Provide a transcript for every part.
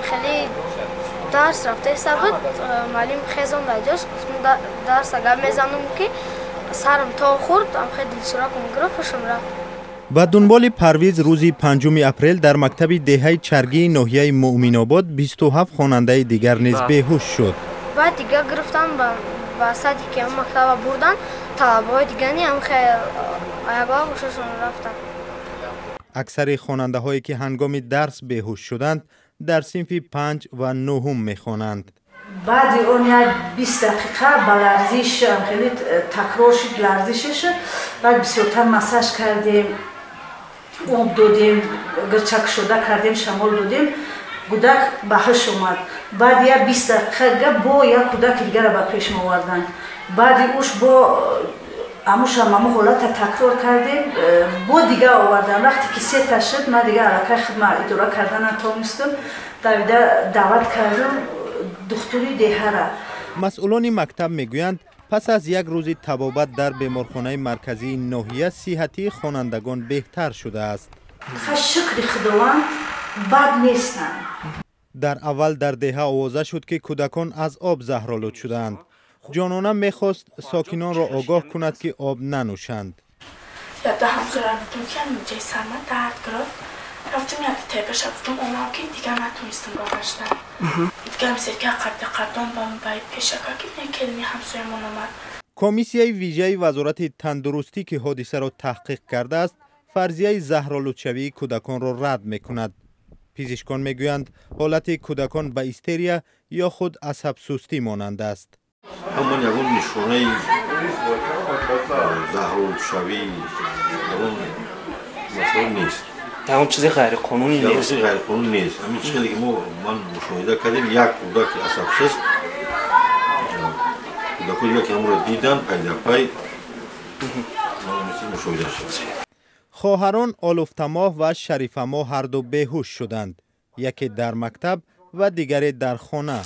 خیلی درس رفته بود معلم خیزان داجاش گفتم درس اگر میزنم که سرم تا خورد هم خیلی دلسوراکم گرفتشم رفت. به دنبال پرویز روز 5 اپریل در مکتب دهه چرگی ناحیه مؤمن آباد 27 خواننده دیگر نیز بیهوش شد. بعد دیگه گرفتن با سادی که هم مکتب بردن طلبه‌های دیگری هم خیلی آگاه هوششون رفتن. اکثر خواننده هایی که هنگام درس بیهوش شدند در صنف 5 و 9 میخوانند. بعد اون 20 دقیقه با لرزش خیلی تکرار شد لرزشش. بعد بسیارتر مساج کردیم، آب دادیم، گرچک شده کردیم، شمال دادیم. کودک بهش اومد. بعد 20 دقیقه با یک کودک دیگر را به پیش آوردن. بعد اوش با اموش هم حالت تکرار کردیم، با دیگه آوردن. وقتی که 3 تا شد من دیگه علاقه خدمت اداره کردن نتونستم. دعوت کردم دکتری دهه را. مسئولان مکتب میگویند پس از یک روز طبابت در بیمارخانه مرکزی ناحیه صحتی خوانندگان بهتر شده است. شکر خداوند بد نیستند. در اول در دهه آوازه شد که کودکان از آب زهرآلود شدند. جانانه میخواست ساکنان را آگاه کند که آب ننوشند. یاده همسرم بودم که جای سرما درد گرفت. رفتم یک تیپش رفتم اونم که دیگه نتونستم برگشتم. دیگه هم سرکه قدم با من باید پیشکه که نه کلمی همسرمون آمد. کمیسیه ویژه وزارت تندرستی که حادثه را تحقیق کرده است فرضیه زهرآلودشوی کودکان را رد میکند. پزشکان میگویند حالت کودکان به هیستریا یا خود عصب سستی مانند است. همون یکون نشونه زهرآلودشوی اون مسئول نیست. اون چیزی غیر قانونی نیست. چیزی غیر قانونی نیست. همین چیزی که من مشاهده کردیم یک کودک عصب سست کودکی که امروز دیدن پیدا پای مشاهده شد. خواهران آلوفتماه و شریفماه هر دو بیهوش شدند. یکی در مکتب و دیگری در خانه.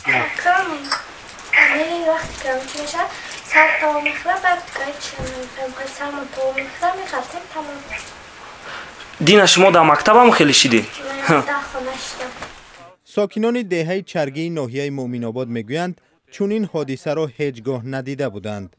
وقتی که میشه سر تمام میخوره بعد سر ما تمام میخوره میخوره تمام. دین شما در مکتب هم خیلی شدید؟ در خانه شدم. ساکنان دهه چرگی ناحیه مؤمن آباد میگویند چون این حادثه را هیچگاه ندیده بودند.